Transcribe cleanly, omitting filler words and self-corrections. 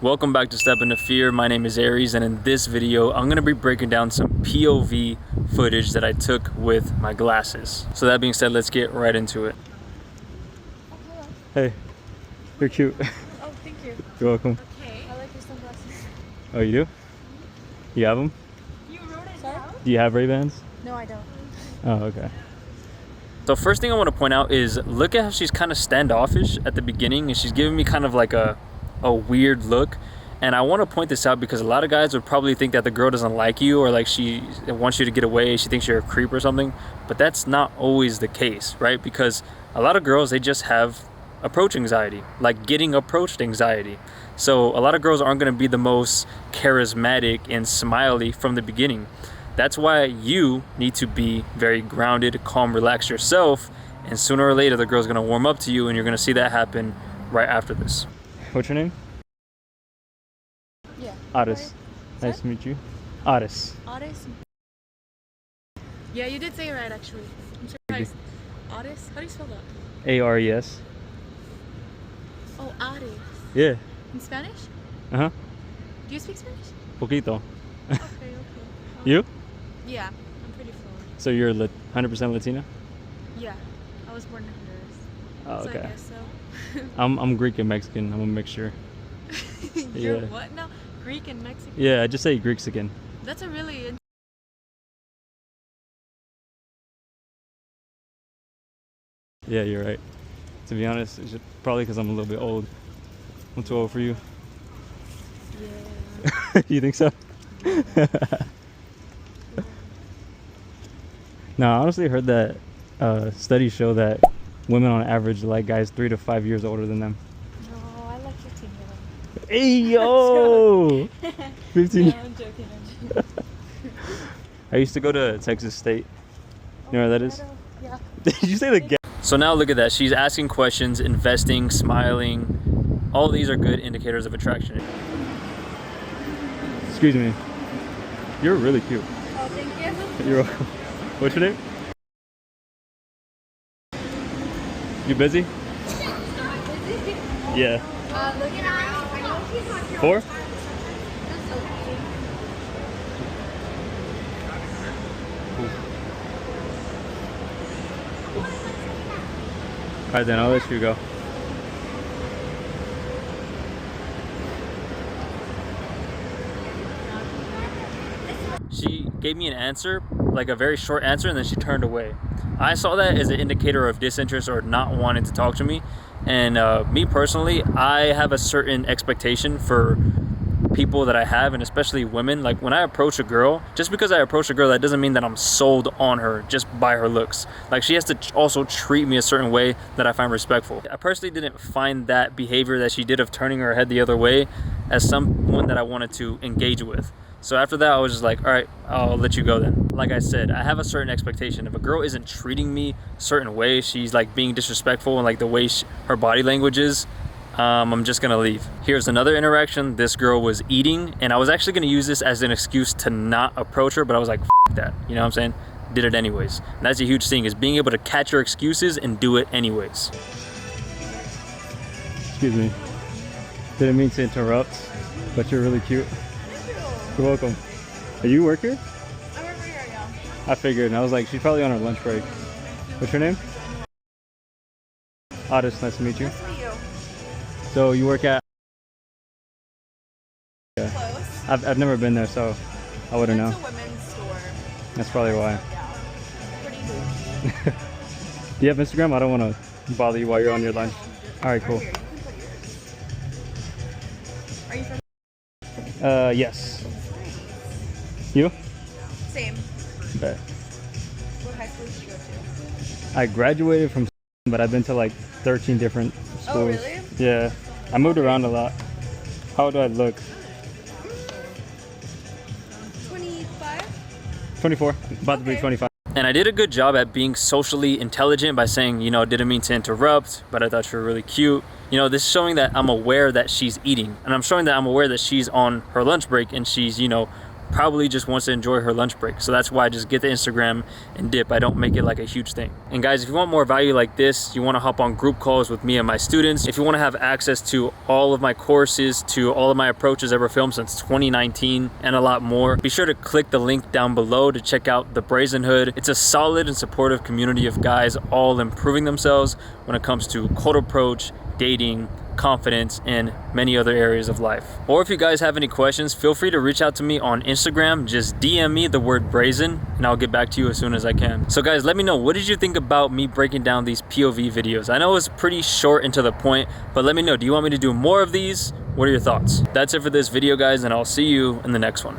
Welcome back to Step Into Fear. My name is Aries, and in this video I'm going to be breaking down some POV footage that I took with my glasses. So that being said, let's get right into it. Oh, hello. Hey, you're cute. Oh, thank you. You're welcome. Okay. I like your sunglasses. Oh, you do? You have them? You wrote it down? Do you have Ray-Bans? No, I don't. Oh, okay. So first thing I want to point out is look at how she's kind of standoffish at the beginning, and she's giving me kind of like a weird look. And I want to point this out because a lot of guys would probably think that the girl doesn't like you, or like she wants you to get away, she thinks you're a creep or something, but that's not always the case, right? Because a lot of girls, they just have approach anxiety, like getting approached anxiety. So a lot of girls aren't going to be the most charismatic and smiley from the beginning. That's why you need to be very grounded, calm, relaxed yourself, and sooner or later the girl's going to warm up to you, and you're going to see that happen right after this. What's your name? Yeah. Otis. Nice to meet you. Otis. Otis? Yeah, you did say it right, actually. I'm surprised. Otis? How do you spell that? A-R-E-S. Oh, Otis. Yeah. In Spanish? Uh-huh. Do you speak Spanish? Poquito. Okay. You? Yeah, I'm pretty fluent. So you're 100% Latina? Yeah. I was born in Honduras. Oh, okay. So I guess so. I'm Greek and Mexican. I'm a mixture. You're Yeah. what now? Greek and Mexican? Yeah, I just say Greeksican. That's a really... Yeah, you're right. To be honest, it's probably because I'm a little bit old. I'm too old for you. Yeah. You think so? No, I honestly heard that studies show that women on average like guys 3 to 5 years older than them. No, I like 15 years old. Hey, yo! 15. No, I'm joking. I used to go to Texas State. You know where that is? Yeah. Did you say the gap? So now look at that. She's asking questions, investing, smiling. All these are good indicators of attraction. Excuse me. You're really cute. Oh, thank you. You're welcome. What's your name? You busy? Yeah. Looking around. I know she's on your 4? Alright then, I'll let you go. She gave me an answer, like a very short answer, and then she turned away. I saw that as an indicator of disinterest or not wanting to talk to me. And me personally, I have a certain expectation for people that I have, and especially women. Like when I approach a girl, just because I approach a girl, that doesn't mean that I'm sold on her just by her looks. Like she has to also treat me a certain way that I find respectful. I personally didn't find that behavior that she did of turning her head the other way as someone that I wanted to engage with. So after that, I was just like, all right, I'll let you go then. Like I said, I have a certain expectation. If a girl isn't treating me a certain way, she's like being disrespectful and like the way her body language is, I'm just gonna leave. Here's another interaction. This girl was eating, and I was actually gonna use this as an excuse to not approach her, but I was like, F that, you know what I'm saying? Did it anyways. And that's a huge thing, is being able to catch your excuses and do it anyways. Excuse me. Didn't mean to interrupt, but you're really cute. You're welcome. Are you work here? I work here, yeah. I figured, and I was like, she's probably on her lunch break. What's your name? Otis, nice to meet you. Nice to meet you. So you work at... Yeah. Close. I've never been there, so I wouldn't know. It's a women's store. That's probably why. Yeah. Pretty bougie. Do you have Instagram? I don't want to bother you while you're on your lunch. All right, cool. Are you from? Yes. You? Same. Bet. What high school did you go to? I graduated from, but I've been to like 13 different schools. Oh, really? Yeah. I moved around a lot. How do I look? 25? 24. About to be 25. And I did a good job at being socially intelligent by saying, you know, didn't mean to interrupt, but I thought you were really cute. You know, this is showing that I'm aware that she's eating, and I'm showing that I'm aware that she's on her lunch break and she's, you know, probably just wants to enjoy her lunch break. So that's why I just get the Instagram and dip. I don't make it like a huge thing. And guys, if you want more value like this, you want to hop on group calls with me and my students, if you want to have access to all of my courses, to all of my approaches ever filmed since 2019 and a lot more, be sure to click the link down below to check out the Brazenhood. It's a solid and supportive community of guys all improving themselves when it comes to cold approach, dating, confidence, and many other areas of life. Or if you guys have any questions, feel free to reach out to me on Instagram. Just DM me the word brazen and I'll get back to you as soon as I can. So guys, let me know, what did you think about me breaking down these POV videos? I know it's pretty short and to the point, but let me know, do you want me to do more of these? What are your thoughts? That's it for this video, guys, and I'll see you in the next one.